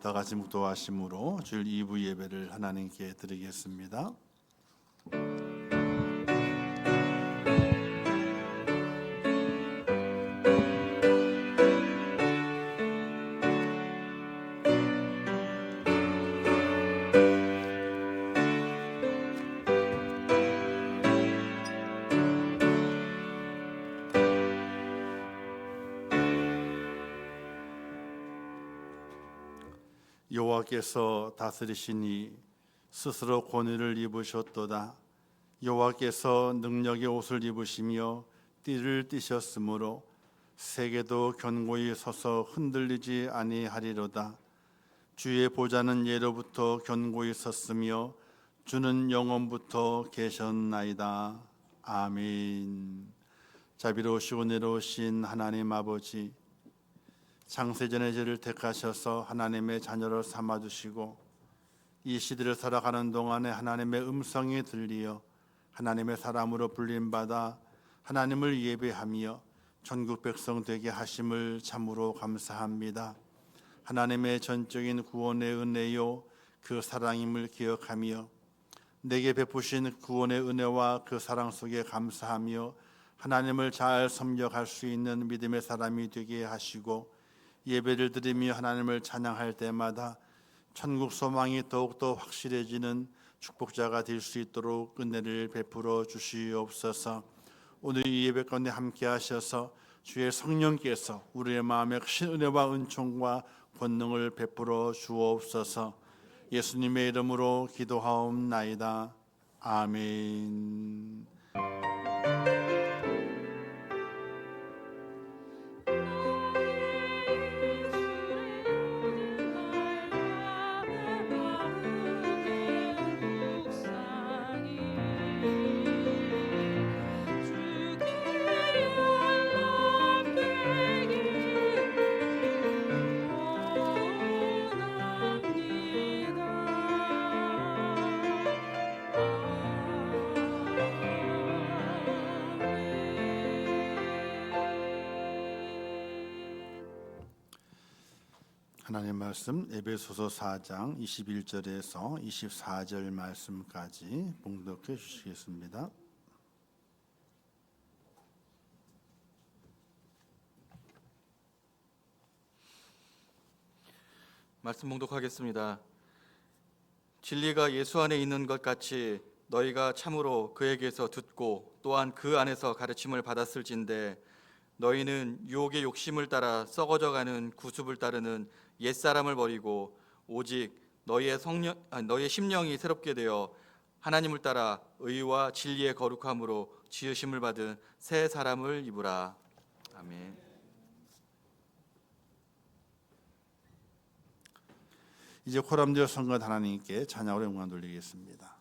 다 같이 묵도하심으로 주일 2부 예배를 하나님께 드리겠습니다. 여호와께서 다스리시니 스스로 권위를 입으셨도다. 여호와께서 능력의 옷을 입으시며 띠를 띠셨으므로 세계도 견고히 서서 흔들리지 아니하리로다. 주의 보좌는 예로부터 견고히 섰으며 주는 영원부터 계셨나이다. 아멘. 자비로우시고 은혜로우신 하나님 아버지, 창세전의 죄를 택하셔서 하나님의 자녀를 삼아주시고 이 시대를 살아가는 동안에 하나님의 음성이 들리어 하나님의 사람으로 불림받아 하나님을 예배하며 천국 백성 되게 하심을 참으로 감사합니다. 하나님의 전적인 구원의 은혜요 그 사랑임을 기억하며 내게 베푸신 구원의 은혜와 그 사랑 속에 감사하며 하나님을 잘 섬겨갈 수 있는 믿음의 사람이 되게 하시고 예배를 드리며 하나님을 찬양할 때마다 천국 소망이 더욱더 확실해지는 축복자가 될 수 있도록 은혜를 베풀어 주시옵소서. 오늘 이 예배 가운데 함께 하셔서 주의 성령께서 우리의 마음에 크신 은혜와 은총과 권능을 베풀어 주옵소서. 예수님의 이름으로 기도하옵나이다. 아멘. 하나님 말씀 에베소서 4장 21절에서 24절 말씀까지 봉독해 주시겠습니다. 말씀 봉독하겠습니다. 진리가 예수 안에 있는 것 같이 너희가 참으로 그에게서 듣고 또한 그 안에서 가르침을 받았을진데 너희는 유혹의 욕심을 따라 썩어져가는 구습을 따르는 옛사람을 버리고 오직 너희의 심령이 새롭게 되어 하나님을 따라 의와 진리의 거룩함으로 지으심을 받은 새 사람을 입으라. 아멘. 이제 코람디오 성전 하나님께 찬양으로 영광 돌리겠습니다.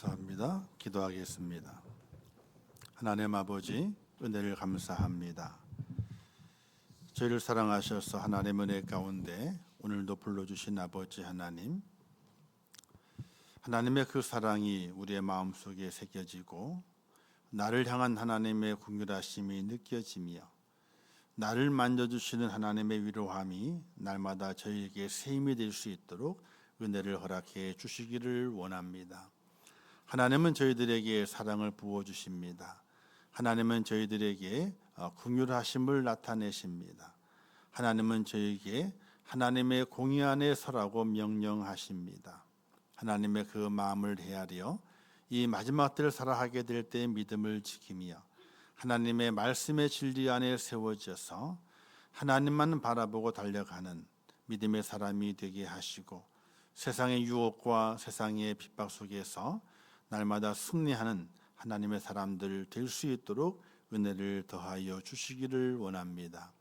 감사합니다. 기도하겠습니다. 하나님 아버지, 은혜를 감사합니다. 저희를 사랑하셔서 하나님 은혜 가운데 오늘도 불러주신 아버지 하나님, 하나님의 그 사랑이 우리의 마음속에 새겨지고 나를 향한 하나님의 긍휼하심이 느껴지며 나를 만져주시는 하나님의 위로함이 날마다 저희에게 새 힘이 될 수 있도록 은혜를 허락해 주시기를 원합니다. 하나님은 저희들에게 사랑을 부어주십니다. 하나님은 저희들에게 긍휼하심을 나타내십니다. 하나님은 저희에게 하나님의 공의 안에 서라고 명령하십니다. 하나님의 그 마음을 헤아려 이 마지막 때를 살아가게 될 때의 믿음을 지키며 하나님의 말씀의 진리 안에 세워져서 하나님만 바라보고 달려가는 믿음의 사람이 되게 하시고 세상의 유혹과 세상의 핍박 속에서 날마다 승리하는 하나님의 사람들 될 수 있도록 은혜를 더하여 주시기를 원합니다.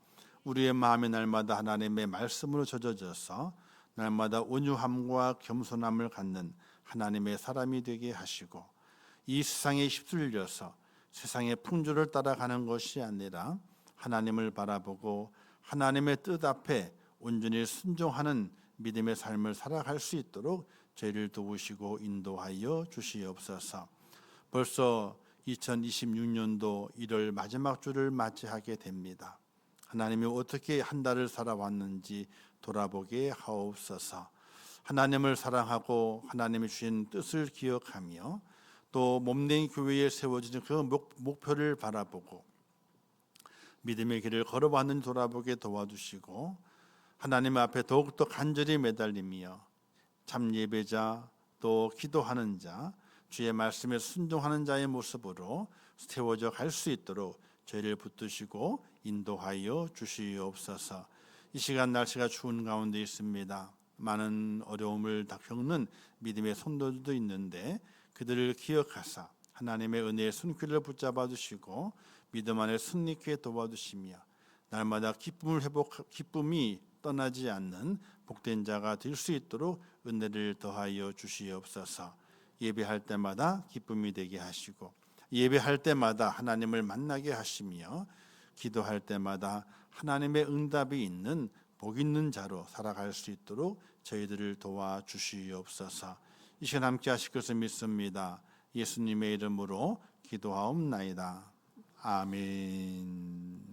우리의 마음이 날마다 하나님의 말씀으로 젖어져서 날마다 온유함과 겸손함을 갖는 하나님의 사람이 되게 하시고 이 세상에 휩쓸려서 세상의 풍조를 따라가는 것이 아니라 하나님을 바라보고 하나님의 뜻 앞에 온전히 순종하는 믿음의 삶을 살아갈 수 있도록 저희를 도우시고 인도하여 주시옵소서. 벌써 2026년도 1월 마지막 주를 맞이하게 됩니다. 하나님이 어떻게 한 달을 살아왔는지 돌아보게 하옵소서. 하나님을 사랑하고 하나님이 주신 뜻을 기억하며 또 몸된 교회에 세워지는 그 목표를 바라보고 믿음의 길을 걸어왔는지 돌아보게 도와주시고 하나님 앞에 더욱더 간절히 매달리며 참 예배자 또 기도하는 자 주의 말씀에 순종하는 자의 모습으로 세워져 갈 수 있도록 저희를 붙드시고 인도하여 주시옵소서. 이 시간 날씨가 추운 가운데 있습니다. 많은 어려움을 겪는 믿음의 성도들도 있는데 그들을 기억하사 하나님의 은혜의 손길을 붙잡아 주시고 믿음 안에 승리케 도와주시며 날마다 기쁨이 떠나지 않는 복된 자가 될 수 있도록 은혜를 더하여 주시옵소서. 예배할 때마다 기쁨이 되게 하시고 예배할 때마다 하나님을 만나게 하시며 기도할 때마다 하나님의 응답이 있는 복 있는 자로 살아갈 수 있도록 저희들을 도와주시옵소서. 이 시간 함께 하실 것을 믿습니다. 예수님의 이름으로 기도하옵나이다. 아멘.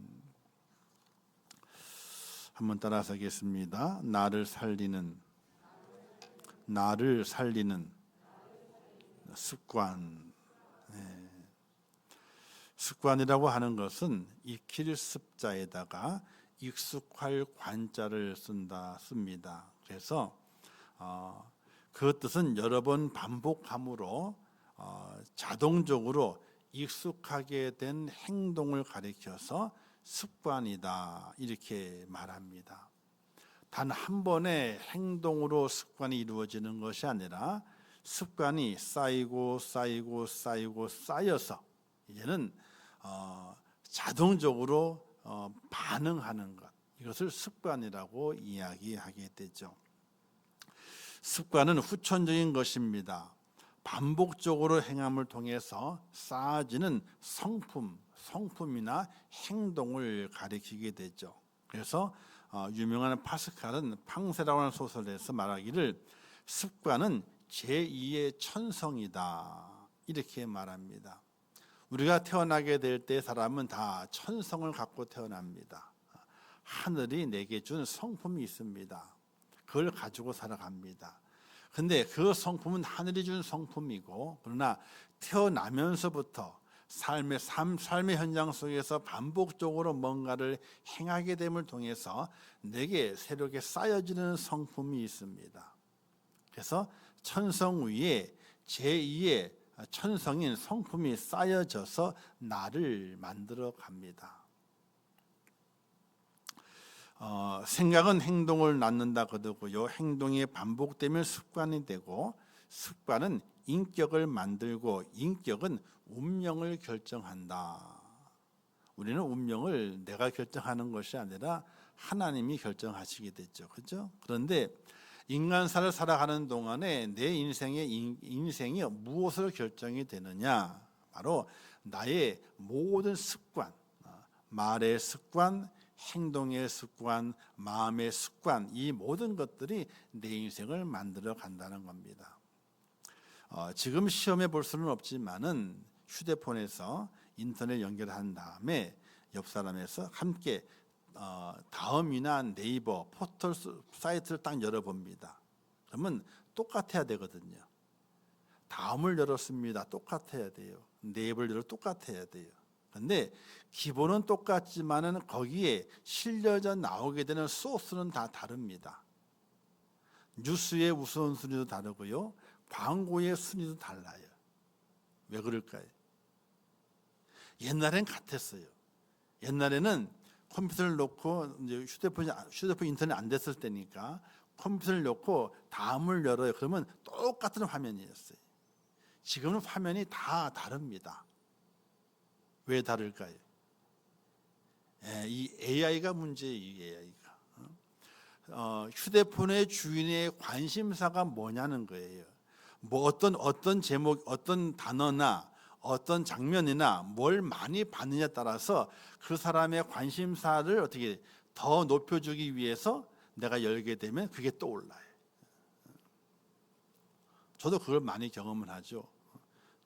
한번 따라서겠습니다. 나를 살리는 습관. 습관이라고 하는 것은 익힐 습자에다가 익숙할 관자를 씁니다. 그래서 그 뜻은 여러 번 반복함으로 자동적으로 익숙하게 된 행동을 가리켜서 습관이다 이렇게 말합니다. 단 한 번의 행동으로 습관이 이루어지는 것이 아니라 습관이 쌓여서 이제는 자동적으로 반응하는 것, 이것을 습관이라고 이야기하게 되죠. 습관은 후천적인 것입니다. 반복적으로 행함을 통해서 쌓아지는 성품이나 행동을 가리키게 되죠. 그래서 유명한 파스칼은 팡세라고 하는 소설에서 말하기를 습관은 제2의 천성이다 이렇게 말합니다. 우리가 태어나게 될 때 사람은 다 천성을 갖고 태어납니다. 하늘이 내게 준 성품이 있습니다. 그걸 가지고 살아갑니다. 근데 그 성품은 하늘이 준 성품이고, 그러나 태어나면서부터 삶의 현장 속에서 반복적으로 뭔가를 행하게 됨을 통해서 내게 새롭게 쌓여지는 성품이 있습니다. 그래서 천성 위에 제2의 천성인 성품이 쌓여져서 나를 만들어 갑니다. 생각은 행동을 낳는다 그러고요. 행동이 반복되면 습관이 되고 습관은 인격을 만들고 인격은 운명을 결정한다. 우리는 운명을 내가 결정하는 것이 아니라 하나님이 결정하시게 됐죠. 그렇죠? 그런데 인간사를 살아가는 동안에 내 인생이 무엇으로 결정이 되느냐? 바로 나의 모든 습관, 말의 습관, 행동의 습관, 마음의 습관, 이 모든 것들이 내 인생을 만들어 간다는 겁니다. 지금 시험해 볼 수는 없지만은 휴대폰에서 인터넷 연결한 다음에 옆 사람에서 함께 다음이나 네이버 포털 사이트를 딱 열어봅니다. 그러면 똑같아야 되거든요. 다음을 열었습니다. 똑같아야 돼요. 네이버를 열어 똑같아야 돼요. 그런데 기본은 똑같지만은 거기에 실려져 나오게 되는 소스는 다 다릅니다. 뉴스의 우선순위도 다르고요. 광고의 순위도 달라요. 왜 그럴까요? 옛날엔 같았어요. 옛날에는 컴퓨터를 놓고 이제 휴대폰 인터넷 안 됐을 때니까 컴퓨터를 놓고 다음을 열어요. 그러면 똑같은 화면이었어요. 지금은 화면이 다 다릅니다. 왜 다를까요? 이 AI가 문제예요. 이 AI가. 휴대폰의 주인의 관심사가 뭐냐는 거예요. 뭐 어떤 제목, 어떤 단어나 어떤 장면이나 뭘 많이 봤느냐에 따라서 그 사람의 관심사를 어떻게 더 높여주기 위해서 내가 열게 되면 그게 떠올라요. 저도 그걸 많이 경험을 하죠.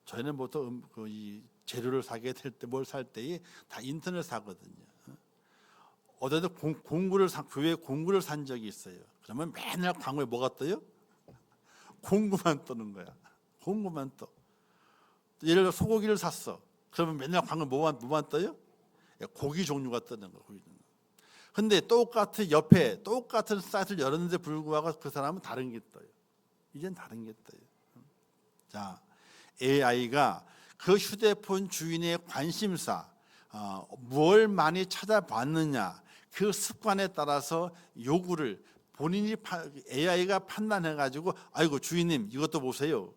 저희는 보통 이 재료를 사게 될 때 뭘 살 때에 다 인터넷 사거든요. 어제도 교회 공구를 산 적이 있어요. 그러면 맨날 광고에 뭐가 떠요? 공구만 뜨는 거야. 공구만 떠. 예를 들어 소고기를 샀어. 그러면 맨날 광고 뭐만 떠요? 고기 종류가 뜨는 거예요. 근데 옆에 똑같은 사이트를 열었는데 불구하고 그 사람은 다른 게 떠요. 이젠 다른 게 떠요. 자, AI가 그 휴대폰 주인의 관심사, 뭘 많이 찾아봤느냐, 그 습관에 따라서 요구를 본인이 AI가 판단해가지고 아이고 주인님 이것도 보세요.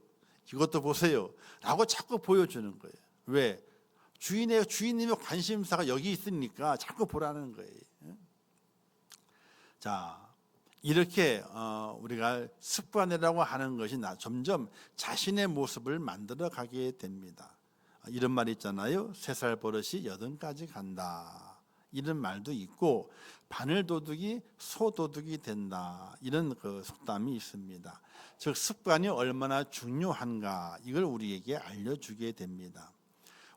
이것도 보세요. 라고 자꾸 보여주는 거예요. 왜? 주인님의 관심사가 여기 있으니까 자꾸 보라는 거예요. 자, 이렇게 우리가 습관이라고 하는 것이 점점 자신의 모습을 만들어 가게 됩니다. 이런 말이 있잖아요. 3살 버릇이 80까지 간다. 이런 말도 있고 바늘도둑이 소도둑이 된다. 이런 그 속담이 있습니다. 즉 습관이 얼마나 중요한가 이걸 우리에게 알려주게 됩니다.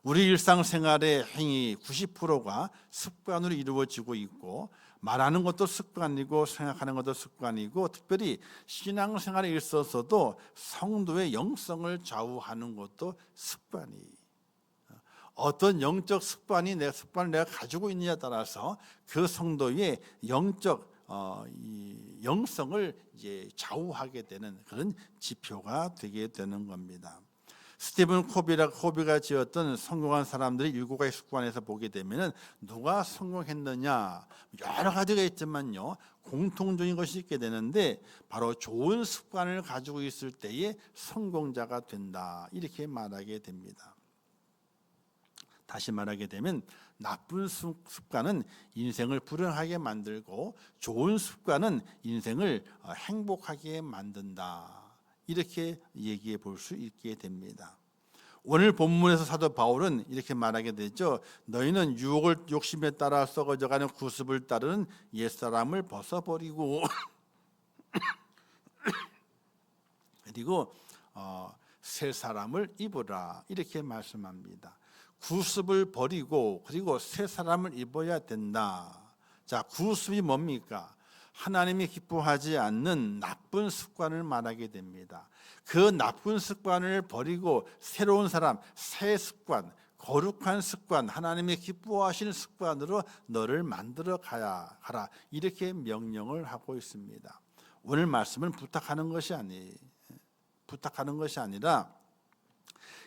우리 일상생활의 행위 90%가 습관으로 이루어지고 있고 말하는 것도 습관이고 생각하는 것도 습관이고 특별히 신앙생활에 있어서도 성도의 영성을 좌우하는 것도 습관이에요. 어떤 영적 습관을 내가 가지고 있느냐에 따라서 그 성도의 영적 영성을 이제 좌우하게 되는 그런 지표가 되게 되는 겁니다. 스티븐 코비가 지었던 성공한 사람들의 7가지 습관에서 보게 되면은 누가 성공했느냐 여러 가지가 있지만요 공통적인 것이 있게 되는데 바로 좋은 습관을 가지고 있을 때에 성공자가 된다 이렇게 말하게 됩니다. 다시 말하게 되면 나쁜 습관은 인생을 불행하게 만들고 좋은 습관은 인생을 행복하게 만든다. 이렇게 얘기해 볼 수 있게 됩니다. 오늘 본문에서 사도 바울은 이렇게 말하게 되죠. 너희는 욕심에 따라 썩어져가는 구습을 따르는 옛사람을 벗어버리고 그리고 새 사람을 입으라 이렇게 말씀합니다. 구습을 버리고 그리고 새 사람을 입어야 된다. 자, 구습이 뭡니까? 하나님이 기뻐하지 않는 나쁜 습관을 말하게 됩니다. 그 나쁜 습관을 버리고 새로운 사람, 새 습관, 거룩한 습관, 하나님이 기뻐하시는 습관으로 너를 만들어 가라. 이렇게 명령을 하고 있습니다. 오늘 말씀은 부탁하는 것이 아니에요. 부탁하는 것이 아니라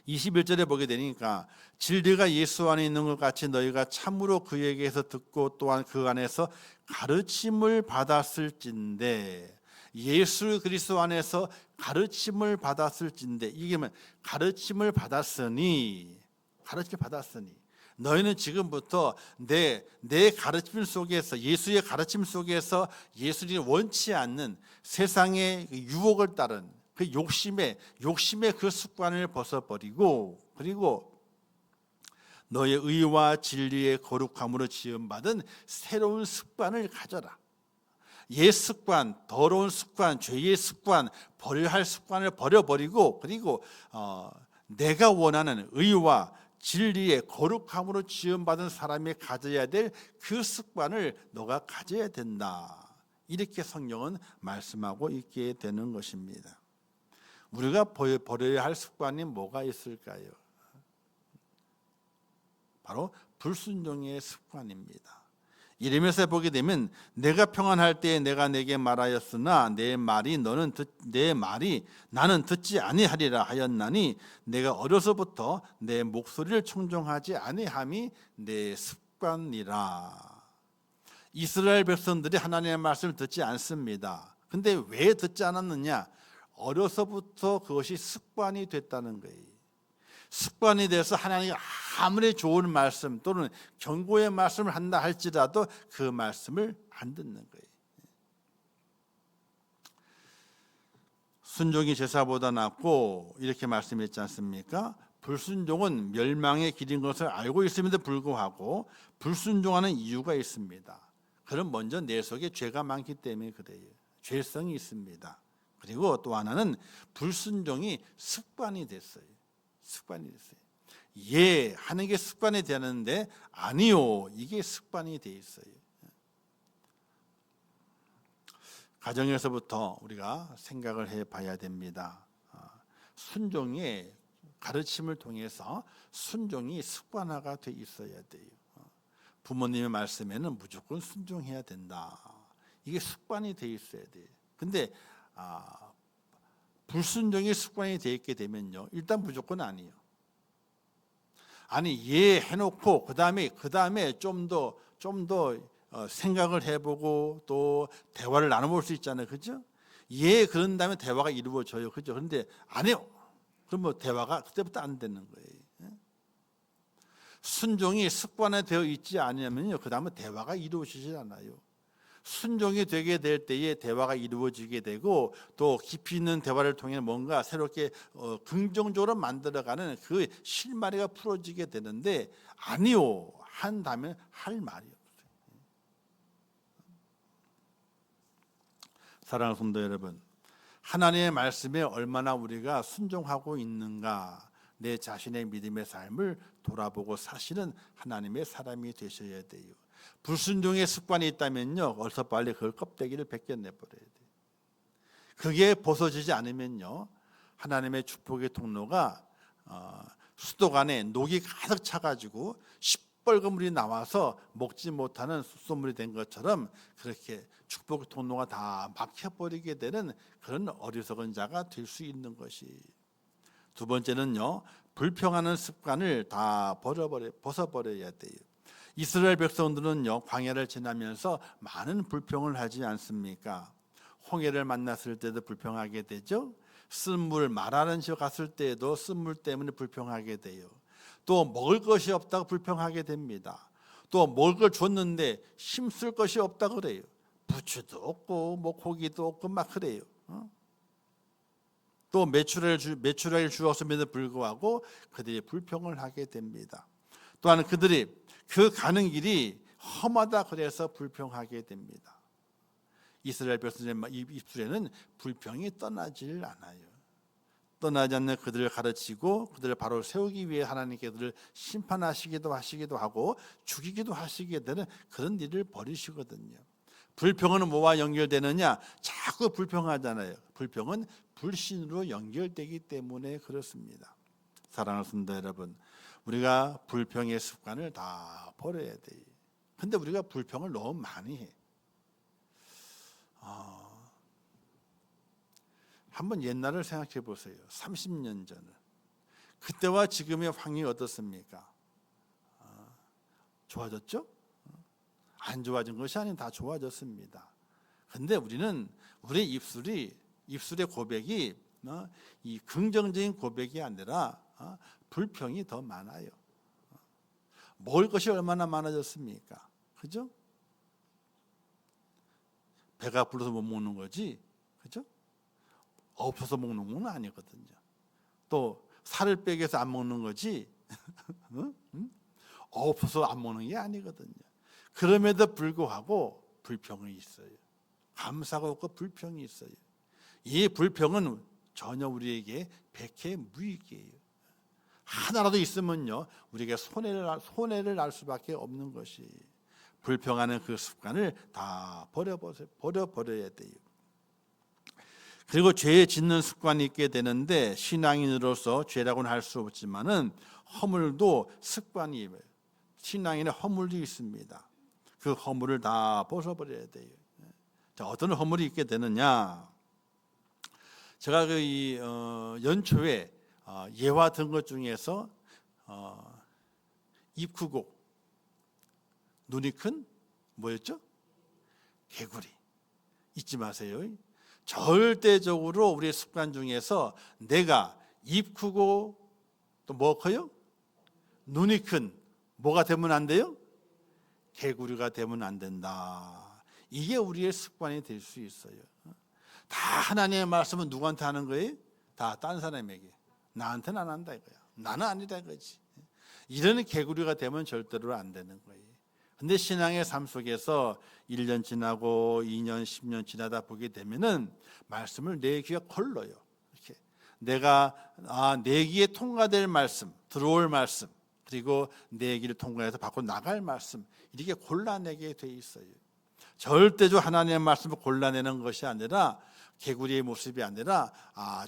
21절에 보게 되니까 진리가 예수 안에 있는 것 같이 너희가 참으로 그에게서 듣고 또한 그 안에서 가르침을 받았을진데, 예수 그리스도 안에서 가르침을 받았을진데, 이게 뭐 가르침을 받았으니 너희는 지금부터 내 가르침 속에서, 예수의 가르침 속에서 예수님이 원치 않는 세상의 유혹을 따른 그 욕심의 그 습관을 벗어버리고, 그리고 너의 의와 진리의 거룩함으로 지음받은 새로운 습관을 가져라. 옛 습관, 더러운 습관, 죄의 습관, 버려야 할 습관을 버려버리고, 그리고 내가 원하는 의와 진리의 거룩함으로 지음받은 사람이 가져야 될 그 습관을 너가 가져야 된다. 이렇게 성경은 말씀하고 있게 되는 것입니다. 우리가 버려야 할 습관이 뭐가 있을까요? 바로 불순종의 습관입니다. 이러면서 보게 되면 내가 평안할 때에 내가 내게 말하였으나 내 말이 나는 듣지 아니하리라 하였나니 내가 어려서부터 내 목소리를 청종하지 아니함이 내 습관이라. 이스라엘 백성들이 하나님의 말씀을 듣지 않습니다. 근데 왜 듣지 않았느냐? 어려서부터 그것이 습관이 됐다는 거예요. 습관이 돼서 하나님이 아무리 좋은 말씀 또는 경고의 말씀을 한다 할지라도 그 말씀을 안 듣는 거예요. 순종이 제사보다 낫고 이렇게 말씀했지 않습니까? 불순종은 멸망의 길인 것을 알고 있음에도 불구하고 불순종하는 이유가 있습니다. 그럼 먼저 내 속에 죄가 많기 때문에 그래요. 죄성이 있습니다. 그리고 또 하나는 불순종이 습관이 됐어요. 예 하는 게 습관이 되는데 아니요, 이게 습관이 돼 있어요. 가정에서부터 우리가 생각을 해봐야 됩니다. 순종의 가르침을 통해서 순종이 습관화가 돼 있어야 돼요. 부모님의 말씀에는 무조건 순종해야 된다. 이게 습관이 돼 있어야 돼요. 근데 불순종이 습관이 돼 있게 되면요, 일단 무조건 아니에요. 아니 예 해놓고 그 다음에 좀 더 생각을 해보고 또 대화를 나눠볼 수 있잖아요, 그죠? 예 그런 다음에 대화가 이루어져요, 그죠? 그런데 안 해요. 그럼 뭐 대화가 그때부터 안 되는 거예요. 순종이 습관화되어 있지 않으면요, 그 다음에 대화가 이루어지지 않아요. 순종이 되게 될 때에 대화가 이루어지게 되고 또 깊이 있는 대화를 통해 뭔가 새롭게 긍정적으로 만들어가는 그 실마리가 풀어지게 되는데 아니요 한다면 할 말이 없어요. 사랑하는 성도 여러분, 하나님의 말씀에 얼마나 우리가 순종하고 있는가, 내 자신의 믿음의 삶을 돌아보고 사시는 하나님의 사람이 되셔야 돼요. 불순종의 습관이 있다면요, 어서 빨리 그 껍데기를 벗겨내버려야 돼요. 그게 벗어지지 않으면요, 하나님의 축복의 통로가 수도관에 녹이 가득 차가지고 시뻘건 물이 나와서 먹지 못하는 숫소물이 된 것처럼 그렇게 축복의 통로가 다 막혀버리게 되는 그런 어리석은 자가 될 수 있는 것이. 두 번째는요, 불평하는 습관을 다 벗어버려야 돼요. 이스라엘 백성들은요, 광야를 지나면서 많은 불평을 하지 않습니까? 홍해를 만났을 때도 불평하게 되죠. 쓴물 마라는 지역 갔을 때에도 쓴물 때문에 불평하게 돼요. 또 먹을 것이 없다고 불평하게 됩니다. 또 먹을 걸 줬는데 힘쓸 것이 없다 그래요. 부추도 없고 뭐 고기도 없고 막 그래요. 또 매출을 주었음에도 불구하고 그들이 불평을 하게 됩니다. 또한 그들이 그 가는 길이 험하다 그래서 불평하게 됩니다. 이스라엘 백성의 입술에는 불평이 떠나질 않아요. 떠나지 않는 그들을 가르치고 그들을 바로 세우기 위해 하나님께 그들을 심판하시기도 하고 죽이기도 하시게 되는 그런 일을 벌이시거든요. 불평은 뭐와 연결되느냐? 자꾸 불평하잖아요. 불평은 불신으로 연결되기 때문에 그렇습니다. 사랑하는 성도 여러분, 우리가 불평의 습관을 다 버려야 돼요. 근데 우리가 불평을 너무 많이 해. 한번 옛날을 생각해 보세요. 30년 전을. 그때와 지금의 환경이 어떻습니까? 좋아졌죠? 안 좋아진 것이 아닌 다 좋아졌습니다. 근데 우리는 우리 입술의 고백이 이 긍정적인 고백이 아니라 불평이 더 많아요. 먹을 것이 얼마나 많아졌습니까? 그죠? 배가 불러서 못 먹는 거지, 그죠? 없어서 먹는 건 아니거든요. 또 살을 빼기 위해서 안 먹는 거지, 없어서 안 먹는 게 아니거든요. 그럼에도 불구하고 불평이 있어요. 감사가 없고 불평이 있어요. 이 불평은 전혀 우리에게 백해 무익이에요. 하나라도 있으면요, 우리에게 손해를 날 수밖에 없는 것이, 불평하는 그 습관을 다 버려야 돼요. 그리고 죄 짓는 습관이 있게 되는데, 신앙인으로서 죄라고는 할 수 없지만은 허물도 습관이, 신앙인의 허물도 있습니다. 그 허물을 다 벗어버려야 돼요. 자, 어떤 허물이 있게 되느냐? 제가 연초에 예화 든 것 중에서 입 크고 눈이 큰 뭐였죠? 개구리. 잊지 마세요. 절대적으로 우리의 습관 중에서 내가 입 크고 또 뭐 커요? 눈이 큰 뭐가 되면 안 돼요? 개구리가 되면 안 된다. 이게 우리의 습관이 될 수 있어요. 다 하나님의 말씀은 누구한테 하는 거예요? 다 딴 사람에게. 나한테는 안 한다 이거야. 나는 아니다 이거지. 이런 개구리가 되면 절대로 안 되는 거예요. 근데 신앙의 삶 속에서 1년 지나고 2년, 10년 지나다 보게 되면은 말씀을 내 귀에 걸러요. 이렇게 내가 내 귀에 통과될 말씀, 들어올 말씀, 그리고 내 귀를 통과해서 밖으로 나갈 말씀, 이렇게 골라내게 돼 있어요. 절대적으로 하나님의 말씀을 골라내는 것이 아니라, 개구리의 모습이 아니라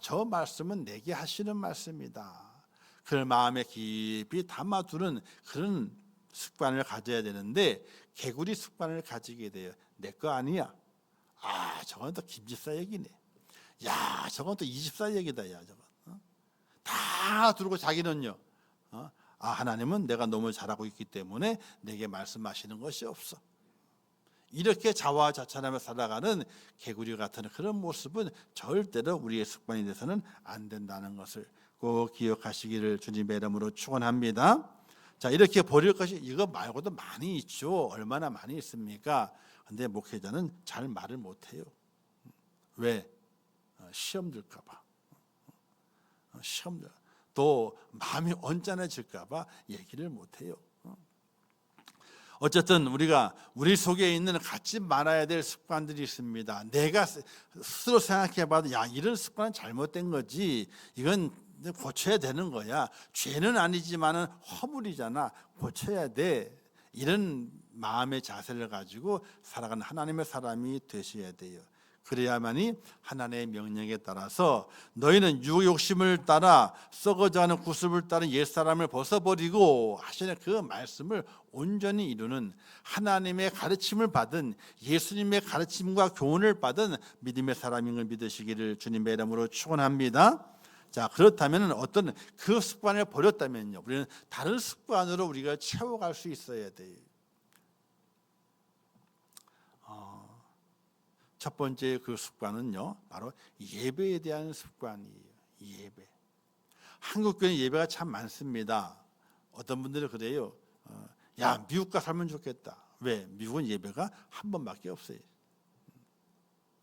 저 말씀은 내게 하시는 말씀이다. 그걸 마음에 깊이 담아두는 그런 습관을 가져야 되는데, 개구리 습관을 가지게 돼요. 내 거 아니야. 저건 또 김집사 얘기네. 야, 저건 또 이집사 얘기다. 야, 저건. 다 두르고 자기는요. 하나님은 내가 너무 잘하고 있기 때문에 내게 말씀하시는 것이 없어. 이렇게 자화자찬하며 살아가는 개구리 같은 그런 모습은 절대로 우리의 습관이 돼서는 안 된다는 것을 꼭 기억하시기를 주님의 이름으로 축원합니다. 자, 이렇게 버릴 것이 이거 말고도 많이 있죠. 얼마나 많이 있습니까? 근데 목회자는 잘 말을 못해요. 왜? 시험 들까 봐. 또 마음이 언짢아질까 봐 얘기를 못해요. 어쨌든 우리 속에 있는 갖지 말아야 될 습관들이 있습니다. 내가 스스로 생각해봐도 이런 습관은 잘못된 거지. 이건 고쳐야 되는 거야. 죄는 아니지만은 허물이잖아. 고쳐야 돼. 이런 마음의 자세를 가지고 살아가는 하나님의 사람이 되셔야 돼요. 그래야만이 하나님의 명령에 따라서 너희는 욕심을 따라 썩어져가는 구습을 따른 옛사람을 벗어버리고 하시는 그 말씀을 온전히 이루는, 하나님의 가르침을 받은, 예수님의 가르침과 교훈을 받은 믿음의 사람인 걸 믿으시기를 주님의 이름으로 축원합니다. 자, 그렇다면 어떤 그 습관을 버렸다면요, 우리는 다른 습관으로 우리가 채워갈 수 있어야 돼요. 첫 번째 그 습관은요, 바로 예배에 대한 습관이에요. 예배. 한국 교회는 예배가 참 많습니다. 어떤 분들은 그래요. 미국 가 살면 좋겠다. 왜? 미국은 예배가 한 번밖에 없어요.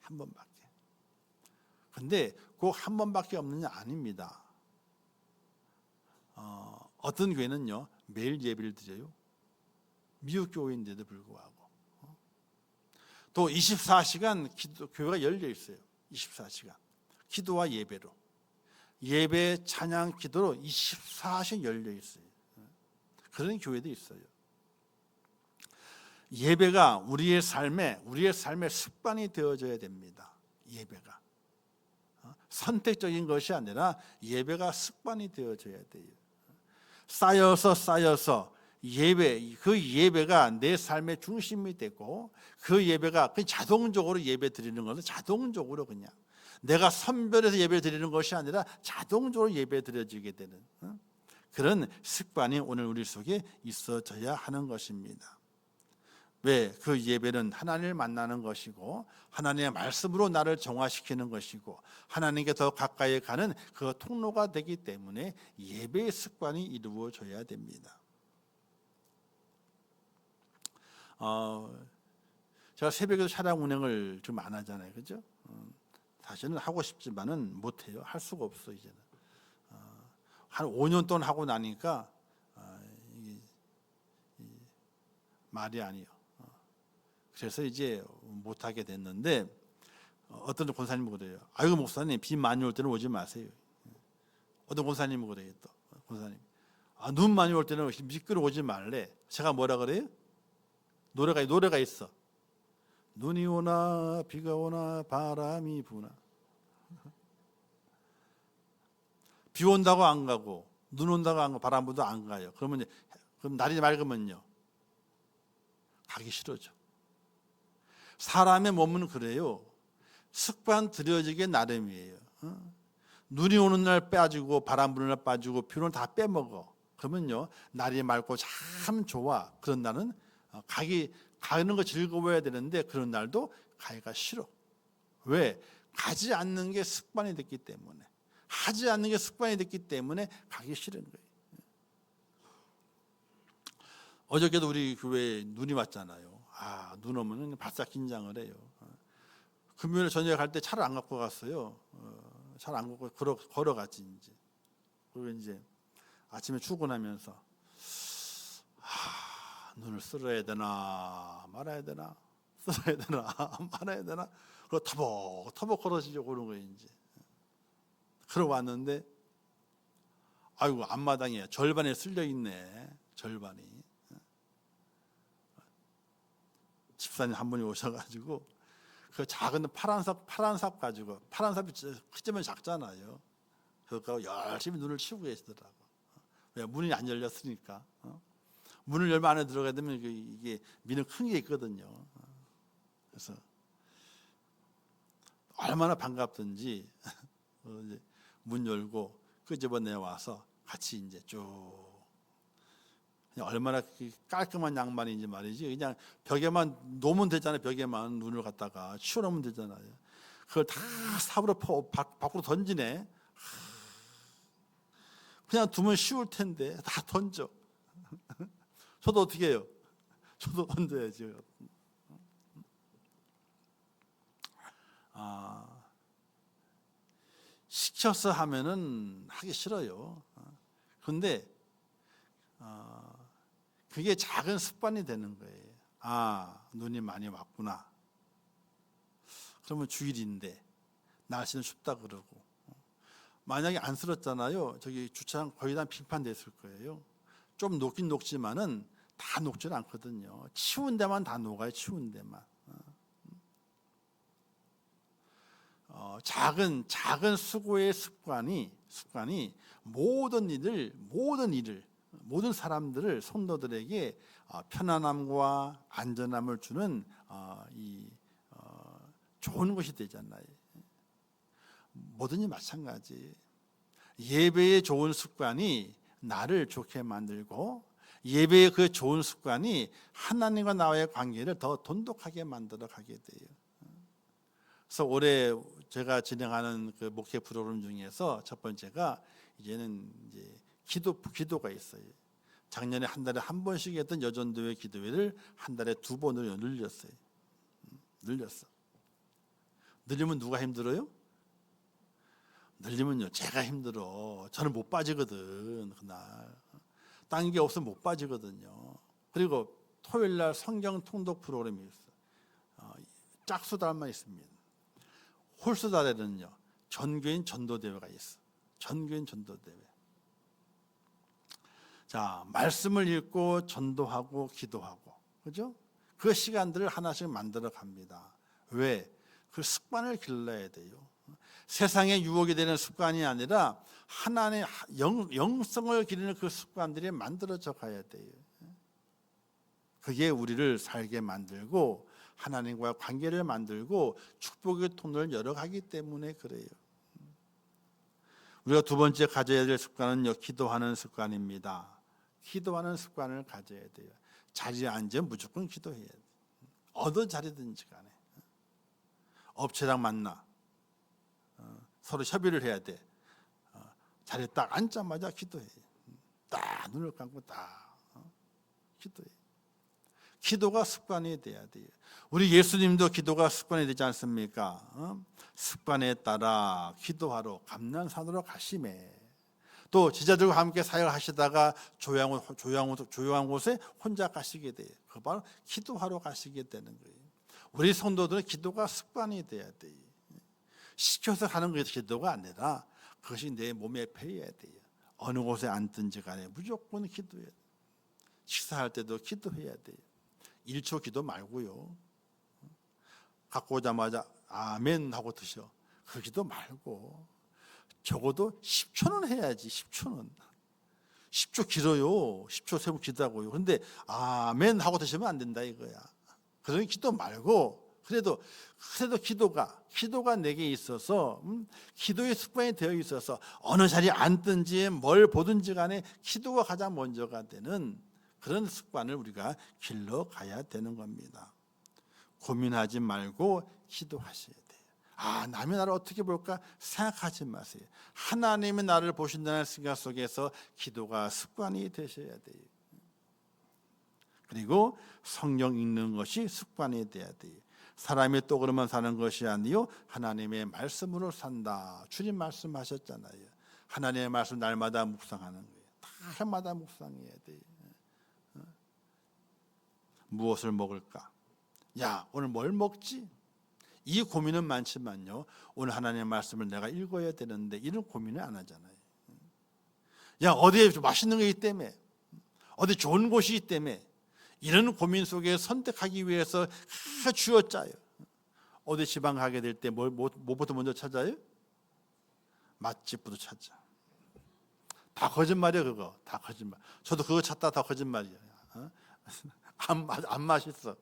한 번밖에. 근데 꼭 한 번밖에 없는 게 아닙니다. 어떤 교회는요, 매일 예배를 드려요. 미국 교회인데도 불구하고. 또 24시간 교회가 열려 있어요. 24시간 기도와 예배로, 예배 찬양 기도로 24시간 열려 있어요. 그런 교회도 있어요. 예배가 우리의 삶의 습관이 되어져야 됩니다. 예배가 선택적인 것이 아니라 예배가 습관이 되어져야 돼요. 쌓여서 그 예배가 내 삶의 중심이 되고, 그 예배가 자동적으로 예배 드리는 것은 자동적으로 그냥 내가 선별해서 예배 드리는 것이 아니라 자동적으로 예배 드려지게 되는 그런 습관이 오늘 우리 속에 있어져야 하는 것입니다. 왜? 그 예배는 하나님을 만나는 것이고 하나님의 말씀으로 나를 정화시키는 것이고 하나님께 더 가까이 가는 그 통로가 되기 때문에 예배의 습관이 이루어져야 됩니다. 제가 새벽에도 차량 운행을 좀 안 하잖아요, 그죠? 사실은 하고 싶지만은 못해요. 할 수가 없어 이제는. 한 5년 동안 하고 나니까 말이 아니에요. 그래서 이제 못하게 됐는데 어떤 권사님이 그래요. 아이고 목사님 비 많이 올 때는 오지 마세요. 어떤 권사님이 그래요. 또 권사님 눈 많이 올 때는 미끄러 오지 말래. 제가 뭐라 그래요? 노래가 있어. 눈이 오나 비가 오나 바람이 부나. 비 온다고 안 가고 눈 온다고 안 가고 바람 부도 안 가요. 그럼 날이 맑으면요 가기 싫어져. 사람의 몸은 그래요. 습관 들여지게 나름이에요. 눈이 오는 날 빠지고 바람 부는 날 빠지고 비 오는 날 다 빼먹어. 그러면요 날이 맑고 참 좋아. 그런 날은 가는 거 즐거워야 되는데 그런 날도 가기가 싫어. 왜? 가지 않는 게 습관이 됐기 때문에, 하지 않는 게 습관이 됐기 때문에 가기 싫은 거예요. 어저께도 우리 교회에 눈이 왔잖아요. 눈 오면 바싹 긴장을 해요. 금요일 저녁에 갈 때 차를 안 갖고 갔어요. 차를 안 갖고 걸어갔지 이제. 그리고 이제 아침에 출근하면서 눈을 쓸어야 되나 말아야 되나, 쓸어야 되나 말아야 되나. 그리고 터벅터벅 걸어지려고 오는 거예요 이제. 그러고 왔는데 아이고 앞마당에 절반에 쓸려 있네. 절반이. 집사님 한 분이 오셔가지고 그 작은 파란 삽 가지고, 파란 삽이 크지만 작잖아요. 그거 열심히 눈을 치우고 계시더라고. 왜? 문이 안 열렸으니까. 문을 열면 안에 들어가야 되면 이게 미는 큰 게 있거든요. 그래서 얼마나 반갑든지 문 열고 그 집어 내와서 같이 이제 쭉. 얼마나 깔끔한 양말인지 말이지. 그냥 벽에만 놓으면 되잖아요. 벽에만 눈을 갖다가 치워놓으면 되잖아요. 그걸 다 삽으로 밖으로 던지네. 그냥 두면 쉬울 텐데 다 던져. 저도 어떻게 해요? 저도 던져야지. 시켜서 하면은 하기 싫어요. 그런데 그게 작은 습관이 되는 거예요. 눈이 많이 왔구나. 그러면 주일인데 날씨는 춥다 그러고. 만약에 안 쓸었잖아요. 저기 주차장 거의 다 빙판됐을 거예요. 좀 녹긴 녹지만은 다 녹지는 않거든요. 치운 데만 다 녹아요. 치운 데만. 작은 수고의 습관이 모든 사람들을, 성도들에게 편안함과 안전함을 주는 좋은 것이 되잖아요. 뭐든지 마찬가지. 예배의 좋은 습관이 나를 좋게 만들고, 예배의 그 좋은 습관이 하나님과 나와의 관계를 더 돈독하게 만들어 가게 돼요. 그래서 올해 제가 진행하는 그 목회 프로그램 중에서 첫 번째가 이제는 기도가 있어요. 작년에 한 달에 한 번씩 했던 여전도회 기도회를 한 달에 2번으로 늘렸어요. 늘렸어. 늘리면 누가 힘들어요? 늘리면요, 제가 힘들어. 저는 못 빠지거든. 그날 딴 게 없으면 못 빠지거든요. 그리고 토요일 날 성경 통독 프로그램이 있어요. 짝수달만 있습니다. 홀수달에는요 전교인 전도대회가 있어. 전교인 전도대회. 자, 말씀을 읽고 전도하고 기도하고, 그죠? 그 시간들을 하나씩 만들어 갑니다. 왜? 그 습관을 길러야 돼요. 세상의 유혹이 되는 습관이 아니라 하나님의 영성을 기르는 그 습관들이 만들어져 가야 돼요. 그게 우리를 살게 만들고 하나님과 관계를 만들고 축복의 통로를 열어가기 때문에 그래요. 우리가 두 번째 가져야 될 습관은요, 기도하는 습관입니다. 기도하는 습관을 가져야 돼요. 자리에 앉으면 무조건 기도해야 돼요. 어느 자리든지 간에. 업체랑 만나. 서로 협의를 해야 돼. 자리에 딱 앉자마자 기도해. 딱 눈을 감고 딱 기도해. 기도가 습관이 돼야 돼요. 우리 예수님도 기도가 습관이 되지 않습니까? 습관에 따라 기도하러 감난산으로 가시매. 또 제자들과 함께 사역하시다가 조용한 곳에 혼자 가시게 돼요. 그 바로 기도하러 가시게 되는 거예요. 우리 성도들은 기도가 습관이 돼야 돼요. 시켜서 하는 것이 기도가 아니라 그것이 내 몸에 배어야 돼요. 어느 곳에 앉든지 간에 무조건 기도해야 돼요. 식사할 때도 기도해야 돼요. 1초 기도 말고요. 갖고 오자마자 아멘 하고 드셔. 그 기도 말고 적어도 10초는 해야지. 10초는. 10초 길어요. 10초 세고 기도하고요. 그런데 아멘 하고 드시면 안 된다 이거야. 그런 기도 말고 그래도 기도가 내게 있어서 기도의 습관이 되어 있어서 어느 자리에 앉든지 뭘 보든지 간에 기도가 가장 먼저가 되는 그런 습관을 우리가 길러가야 되는 겁니다. 고민하지 말고 기도하셔야 돼요. 남이 나를 어떻게 볼까 생각하지 마세요. 하나님이 나를 보신다는 생각 속에서 기도가 습관이 되셔야 돼요. 그리고 성경 읽는 것이 습관이 돼야 돼요. 사람이 또 그러면 사는 것이 아니요 하나님의 말씀으로 산다. 주님 말씀하셨잖아요. 하나님의 말씀 날마다 묵상하는 거예요. 날마다 묵상해야 돼요. 무엇을 먹을까? 야, 오늘 뭘 먹지? 이 고민은 많지만요, 오늘 하나님의 말씀을 내가 읽어야 되는데 이런 고민을 안 하잖아요. 야, 어디에 맛있는 게 있기 때문에, 어디 좋은 곳이 있기 때문에 이런 고민 속에 선택하기 위해서 쥐어짜요. 어디 지방 가게 될 때 뭐부터 먼저 찾아요? 맛집부터 찾아. 다 거짓말이에요. 그거 다 거짓말. 저도 그거 찾다 다 거짓말이에요. 안 맛있어.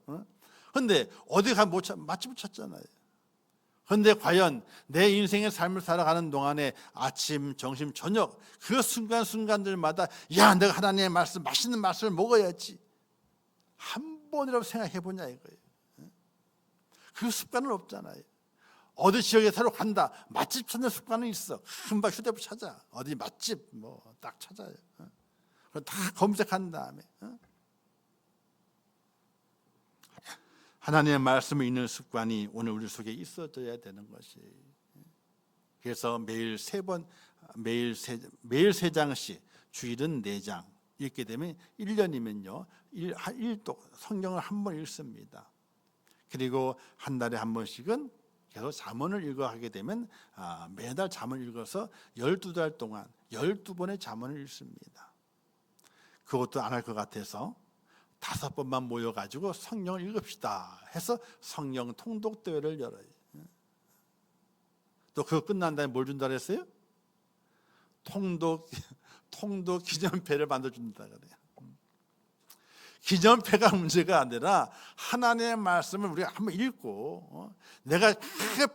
그런데 어디 가면 맛집을 찾잖아요. 그런데 과연 내 인생의 삶을 살아가는 동안에 아침, 점심, 저녁 그 순간순간들마다 야, 내가 하나님의 말씀, 맛있는 말씀을 먹어야지. 한 번이라도 생각해 보냐 이거예요. 그 습관은 없잖아요. 어디 지역에 새로 간다. 맛집 찾는 습관은 있어. 금방 휴대폰 찾아. 어디 맛집 딱 찾아요. 그럼 다 검색한 다음에 하나님의 말씀을 읽는 습관이 오늘 우리 속에 있어져야 되는 것이. 그래서 매일 세 장씩 주일은 4장 읽게 되면 1년이면요 1독 성경을 한 번 읽습니다. 그리고 한 달에 한 번씩은 계속 잠언을 읽어하게 되면 매달 잠언을 읽어서 12달 동안 12번의 잠언을 읽습니다. 그것도 안 할 것 같아서 5번만 모여가지고 성경을 읽읍시다 해서 성경 통독 대회를 열어요. 또 그거 끝난 다음에 뭘 준다 그랬어요? 통독 기념패를 만들어준다 그래요. 기념패가 문제가 아니라 하나님의 말씀을 우리가 한번 읽고 내가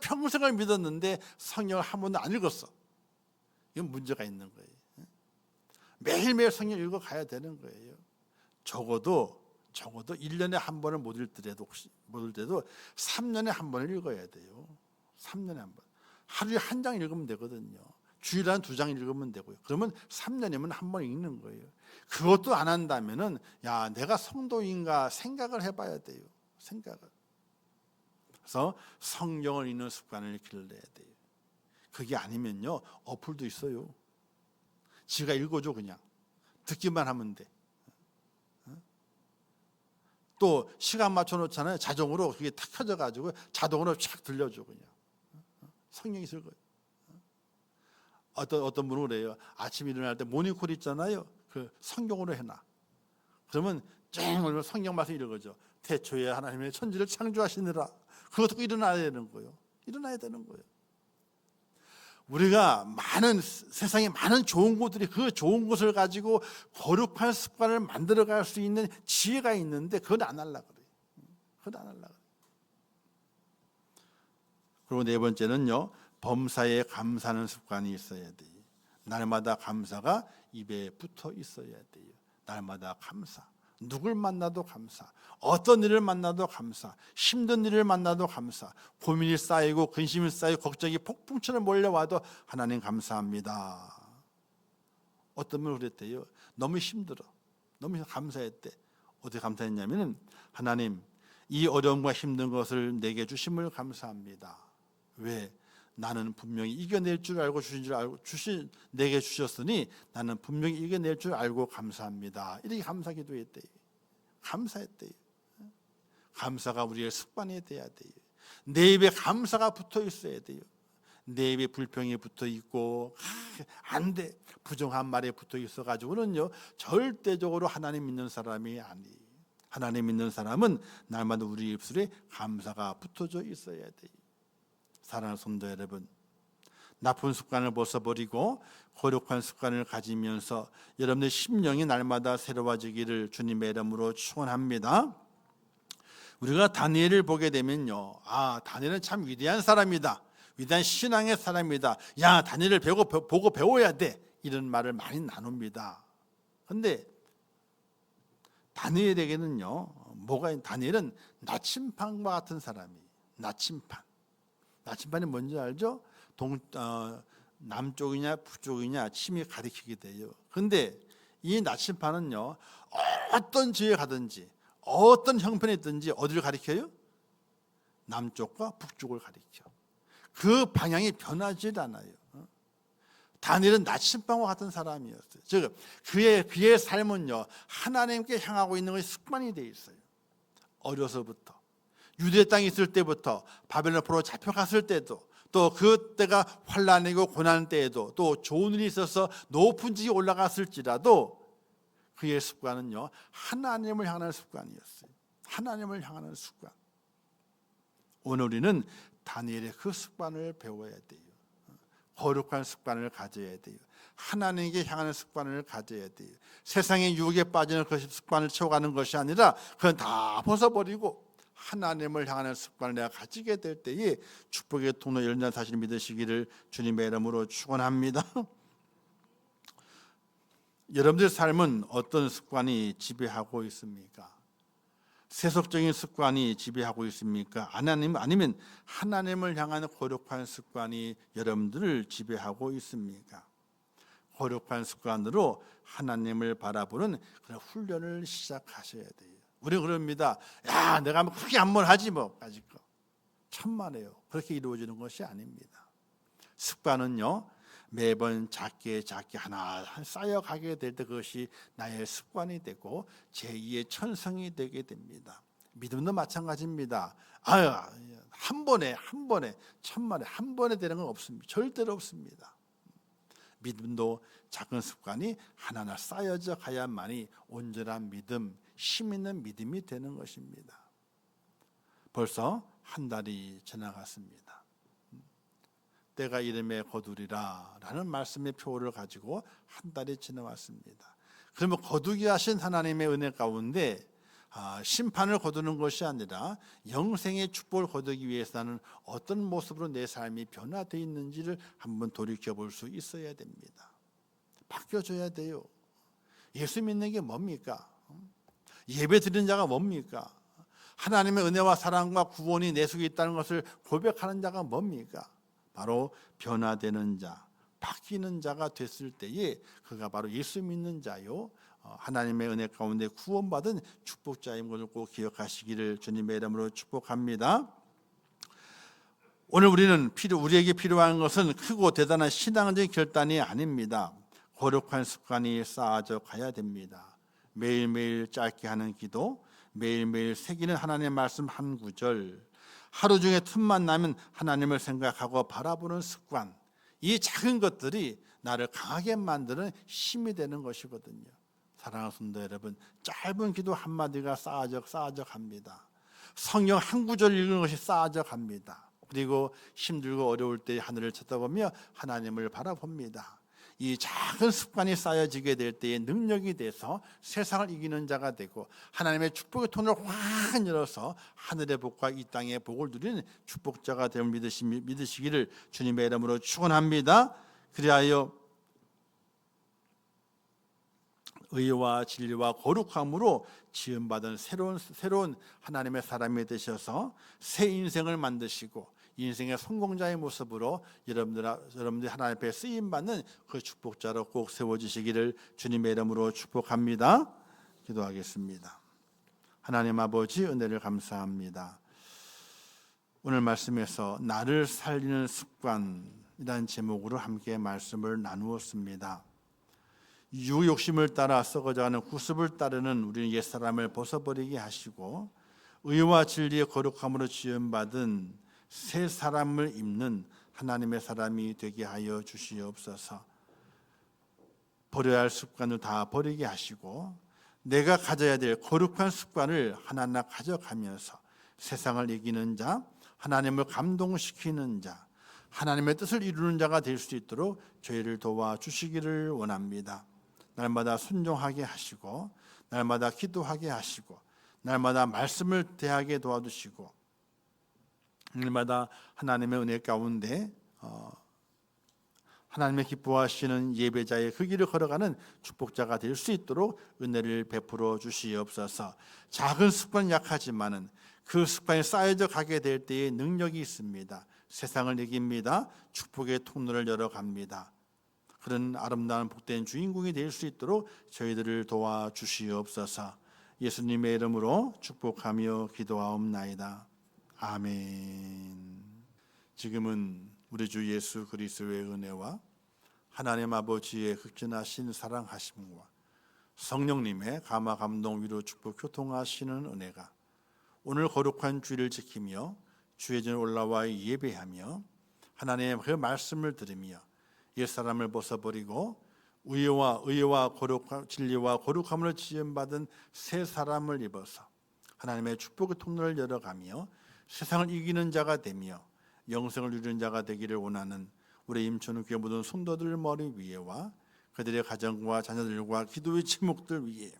평생을 믿었는데 성경을 한 번도 안 읽었어. 이건 문제가 있는 거예요. 매일매일 성경 읽어 가야 되는 거예요. 적어도 1년에 한 번을 못 읽더라도 3년에 한 번을 읽어야 돼요. 3년에 한 번. 하루에 한 장 읽으면 되거든요. 주일에 한 2장 읽으면 되고요. 그러면 3년이면 한 번 읽는 거예요. 그것도 안 한다면은 야, 내가 성도인가 생각을 해봐야 돼요. 생각을. 그래서 성경을 읽는 습관을 길러야 돼요. 그게 아니면요 어플도 있어요. 지가 읽어줘 그냥. 듣기만 하면 돼. 또 시간 맞춰놓잖아요. 자동으로 그게 탁 켜져가지고 자동으로 쫙 들려줘 그냥. 성경이 있을 거예요. 어떤 분은 그래요. 아침에 일어날 때 모닝콜 있잖아요. 그 성경으로 해놔. 그러면 쨍 성경 말씀 읽어줘. 태초에 하나님의 천지를 창조하시느라. 그거 듣고 일어나야 되는 거예요. 일어나야 되는 거예요. 우리가 세상에 많은 좋은 곳들이 그 좋은 곳을 가지고 거룩한 습관을 만들어갈 수 있는 지혜가 있는데 그건 안 하려고 그래요. 그건 안 하려고 그래요. 그리고 네 번째는요, 범사에 감사하는 습관이 있어야 돼요. 날마다 감사가 입에 붙어 있어야 돼요. 날마다 감사. 누굴 만나도 감사. 어떤 일을 만나도 감사. 힘든 일을 만나도 감사. 고민이 쌓이고 근심이 쌓이고 걱정이 폭풍처럼 몰려와도 하나님 감사합니다. 어떤 분은 그랬대요. 너무 힘들어. 너무 감사했대. 어떻게 감사했냐면, 하나님, 이 어려움과 힘든 것을 내게 주심을 감사합니다. 왜? 나는 분명히 이겨낼 줄 알고 내게 주셨으니 나는 분명히 이겨낼 줄 알고 감사합니다. 이렇게 감사 기도했대요. 감사했대요. 감사가 우리의 습관이 돼야 돼요. 내 입에 감사가 붙어 있어야 돼요. 내 입에 불평이 붙어 있고 안 돼, 부정한 말에 붙어 있어 가지고는요, 절대적으로 하나님 믿는 사람이 아니에요. 하나님 믿는 사람은 날마다 우리 입술에 감사가 붙어져 있어야 돼요. 사랑하는 성도 여러분, 나쁜 습관을 벗어버리고 거룩한 습관을 가지면서 여러분의 심령이 날마다 새로워지기를 주님의 이름으로 축원합니다. 우리가 다니엘을 보게 되면요, 다니엘은 참 위대한 사람이다, 위대한 신앙의 사람이다, 야, 다니엘을 보고 배워야 돼, 이런 말을 많이 나눕니다. 그런데 다니엘에게는요, 다니엘은 나침반과 같은 사람이에요. 나침반이 뭔지 알죠? 남쪽이냐 북쪽이냐 침이 가리키게 돼요. 그런데 이 나침반은요, 어떤 지에 가든지 어떤 형편에 있든지 어디를 가리켜요? 남쪽과 북쪽을 가리켜. 그 방향이 변하지 않아요. 다니엘은 나침반과 같은 사람이었어요. 즉 그의 삶은요, 하나님께 향하고 있는 것이 습관이 돼 있어요. 어려서부터, 유대 땅에 있을 때부터, 바벨론 포로 잡혀갔을 때도, 또 그때가 환난이고 고난 때에도, 또 좋은 일이 있어서 높은 지에 올라갔을지라도 그의 습관은요, 하나님을 향하는 습관이었어요. 하나님을 향하는 습관. 오늘 우리는 다니엘의 그 습관을 배워야 돼요. 거룩한 습관을 가져야 돼요. 하나님께 향하는 습관을 가져야 돼요. 세상의 유혹에 빠지는 그 습관을 채워가는 것이 아니라 그건 다 벗어버리고 하나님을 향하는 습관을 내가 가지게 될 때에 축복의 통로 열린다는 사실을 믿으시기를 주님의 이름으로 축원합니다. 여러분들의 삶은 어떤 습관이 지배하고 있습니까? 세속적인 습관이 지배하고 있습니까? 아니면 하나님을 향하는 거룩한 습관이 여러분들을 지배하고 있습니까? 거룩한 습관으로 하나님을 바라보는 그런 훈련을 시작하셔야 돼요. 우리는 그럽니다. 야, 내가 크게 한번 하지 뭐. 천만에요. 그렇게 이루어지는 것이 아닙니다. 습관은요, 매번 작게 하나 쌓여가게 될 때 그것이 나의 습관이 되고 제2의 천성이 되게 됩니다. 믿음도 마찬가지입니다. 한 번에 천만에 한 번에 되는 건 없습니다. 절대로 없습니다. 믿음도 작은 습관이 하나하나 쌓여져 가야만이 온전한 믿음, 힘 있는 믿음이 되는 것입니다. 벌써 한 달이 지나갔습니다. 때가 이름에 거두리라 라는 말씀의 표를 가지고 한 달이 지나왔습니다. 그러면 거두게 하신 하나님의 은혜 가운데 심판을 거두는 것이 아니라 영생의 축복을 거두기 위해서는 어떤 모습으로 내 삶이 변화되어 있는지를 한번 돌이켜볼 수 있어야 됩니다. 바뀌어져야 돼요. 예수 믿는 게 뭡니까? 예배 드리는 자가 뭡니까? 하나님의 은혜와 사랑과 구원이 내 속에 있다는 것을 고백하는 자가 뭡니까? 바로 변화되는 자, 바뀌는 자가 됐을 때에 그가 바로 예수 믿는 자요, 하나님의 은혜 가운데 구원받은 축복자인 것을 꼭 기억하시기를 주님의 이름으로 축복합니다. 오늘 우리에게 필요한 것은 크고 대단한 신앙적인 결단이 아닙니다. 거룩한 습관이 쌓아져 가야 됩니다. 매일매일 짧게 하는 기도, 매일매일 새기는 하나님의 말씀 한 구절, 하루 중에 틈만 나면 하나님을 생각하고 바라보는 습관, 이 작은 것들이 나를 강하게 만드는 힘이 되는 것이거든요. 사랑하는 성도 여러분, 짧은 기도 한마디가 쌓아져 갑니다. 성경 한 구절 읽는 것이 쌓아져 갑니다. 그리고 힘들고 어려울 때 하늘을 쳐다보며 하나님을 바라봅니다. 이 작은 습관이 쌓여지게 될 때에 능력이 돼서 세상을 이기는 자가 되고 하나님의 축복의 통로를 확 열어서 하늘의 복과 이 땅의 복을 누리는 축복자가 됨을 믿으시기를 주님의 이름으로 축원합니다. 그리하여 의와 진리와 거룩함으로 지음받은 새로운 하나님의 사람이 되셔서 새 인생을 만드시고 인생의 성공자의 모습으로 여러분들 하나님 앞에 쓰임받는 그 축복자로 꼭 세워지시기를 주님의 이름으로 축복합니다. 기도하겠습니다. 하나님 아버지, 은혜를 감사합니다. 오늘 말씀에서 나를 살리는 습관이라는 제목으로 함께 말씀을 나누었습니다. 유욕심을 따라 썩어져가는 구습을 따르는 우리는 옛사람을 벗어버리게 하시고 의와 진리의 거룩함으로 지음받은 새 사람을 입는 하나님의 사람이 되게 하여 주시옵소서. 버려야 할 습관을 다 버리게 하시고 내가 가져야 될 거룩한 습관을 하나하나 가져가면서 세상을 이기는 자, 하나님을 감동시키는 자, 하나님의 뜻을 이루는 자가 될 수 있도록 저희를 도와주시기를 원합니다. 날마다 순종하게 하시고 날마다 기도하게 하시고 날마다 말씀을 대하게 도와주시고 날마다 하나님의 은혜 가운데 하나님의 기뻐하시는 예배자의 그 길을 걸어가는 축복자가 될 수 있도록 은혜를 베풀어 주시옵소서. 작은 습관 약하지만은 그 습관이 쌓여져 가게 될 때에 능력이 있습니다. 세상을 이깁니다. 축복의 통로를 열어갑니다. 그런 아름다운 복된 주인공이 될 수 있도록 저희들을 도와주시옵소서. 예수님의 이름으로 축복하며 기도하옵나이다. 아멘. 지금은 우리 주 예수 그리스도의 은혜와 하나님 아버지의 극진하신 사랑하심과 성령님의 감화 감동 위로 축복 교통하시는 은혜가 오늘 거룩한 주일을 지키며 주의 전에 올라와 예배하며 하나님의 그 말씀을 들으며 옛사람을 벗어버리고 의와 거룩함, 진리와 거룩함을 지음받은 새 사람을 입어서 하나님의 축복의 통로를 열어가며 세상을 이기는 자가 되며 영생을 누리는 자가 되기를 원하는 우리 임천우교회 모든 성도들 머리 위에와 그들의 가정과 자녀들과 기도의 제목들 위에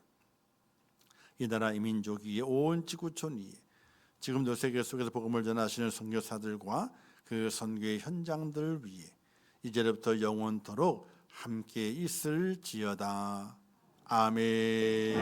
이 나라 이 민족 위에 온 지구촌 위에 지금도 세계 속에서 복음을 전하시는 선교사들과 그 선교의 현장들 위에 이제부터 영원토록 함께 있을지어다. 아멘.